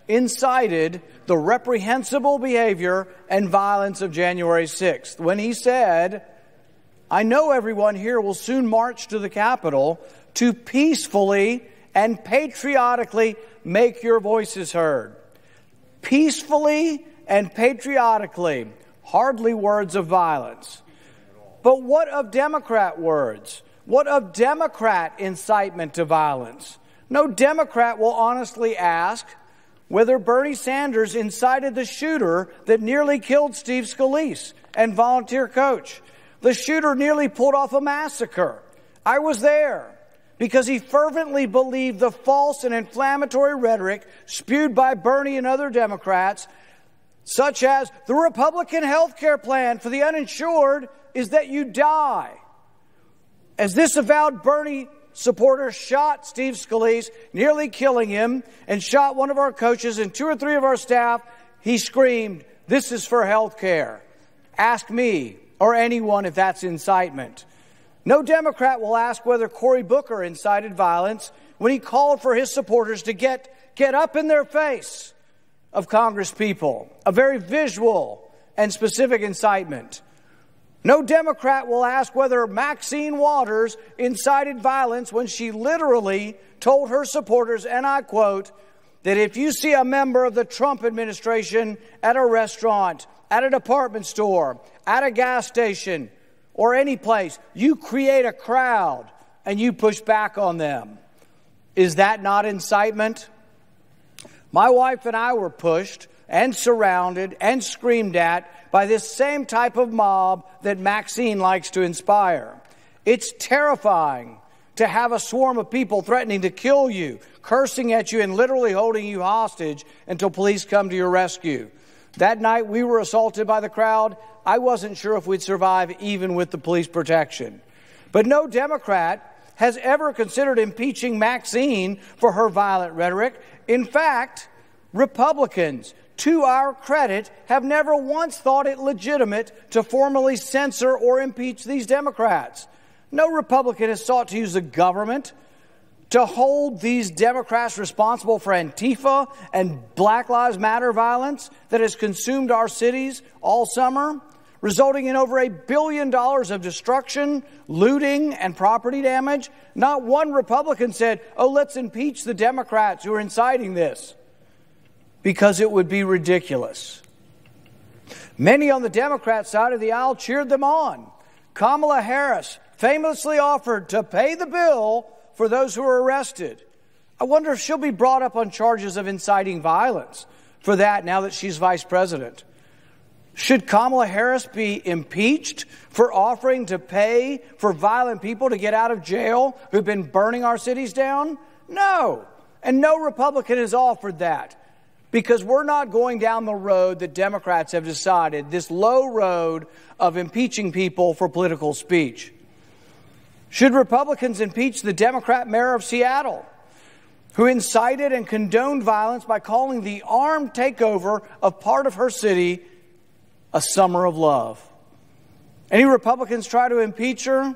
incited the reprehensible behavior and violence of January 6th when he said, "I know everyone here will soon march to the Capitol to peacefully and patriotically make your voices heard." Peacefully and patriotically, hardly words of violence. But what of Democrat words? What of Democrat incitement to violence? No Democrat will honestly ask whether Bernie Sanders incited the shooter that nearly killed Steve Scalise and volunteer coach. The shooter nearly pulled off a massacre. I was there because he fervently believed the false and inflammatory rhetoric spewed by Bernie and other Democrats, such as the Republican health care plan for the uninsured is that you die. As this avowed Bernie supporter shot Steve Scalise, nearly killing him, and shot one of our coaches and 2 or 3 of our staff, he screamed, "This is for health care." Ask me or anyone if that's incitement. No Democrat will ask whether Cory Booker incited violence when he called for his supporters to get up in their face of Congress people, a very visual and specific incitement. No Democrat will ask whether Maxine Waters incited violence when she literally told her supporters, and I quote, that if you see a member of the Trump administration at a restaurant, at a department store, at a gas station, or any place, you create a crowd and you push back on them. Is that not incitement? My wife and I were pushed and surrounded and screamed at by this same type of mob that Maxine likes to inspire. It's terrifying to have a swarm of people threatening to kill you, cursing at you, and literally holding you hostage until police come to your rescue. That night we were assaulted by the crowd. I wasn't sure if we'd survive even with the police protection. But no Democrat has ever considered impeaching Maxine for her violent rhetoric. In fact, Republicans, to our credit, have never once thought it legitimate to formally censor or impeach these Democrats. No Republican has sought to use the government to hold these Democrats responsible for Antifa and Black Lives Matter violence that has consumed our cities all summer, resulting in over $1 billion of destruction, looting, and property damage. Not one Republican said, "Oh, let's impeach the Democrats who are inciting this," because it would be ridiculous. Many on the Democrat side of the aisle cheered them on. Kamala Harris famously offered to pay the bill for those who are arrested. I wonder if she'll be brought up on charges of inciting violence for that now that she's vice president. Should Kamala Harris be impeached for offering to pay for violent people to get out of jail who've been burning our cities down? No. And no Republican has offered that, because we're not going down the road that Democrats have decided, this low road of impeaching people for political speech. Should Republicans impeach the Democrat mayor of Seattle, who incited and condoned violence by calling the armed takeover of part of her city a summer of love? Any Republicans try to impeach her?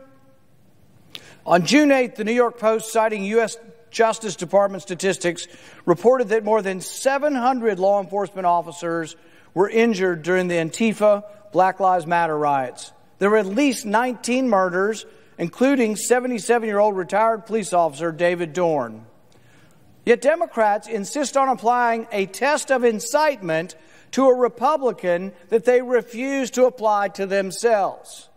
On June 8th, the New York Post, citing U.S. Justice Department statistics, reported that more than 700 law enforcement officers were injured during the Antifa Black Lives Matter riots. There were at least 19 murders, including 77-year-old retired police officer David Dorn. Yet Democrats insist on applying a test of incitement to a Republican that they refuse to apply to themselves.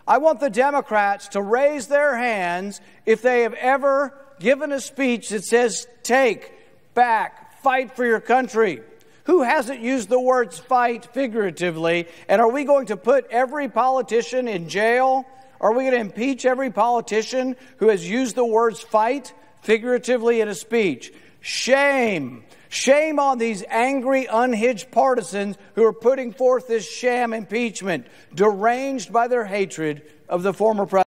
I want the Democrats to raise their hands if they have ever given a speech that says, "Take back, fight for your country." Who hasn't used the words fight figuratively? And are we going to put every politician in jail? Are we going to impeach every politician who has used the words fight figuratively in a speech? Shame. Shame on these angry, unhinged partisans who are putting forth this sham impeachment, deranged by their hatred of the former president.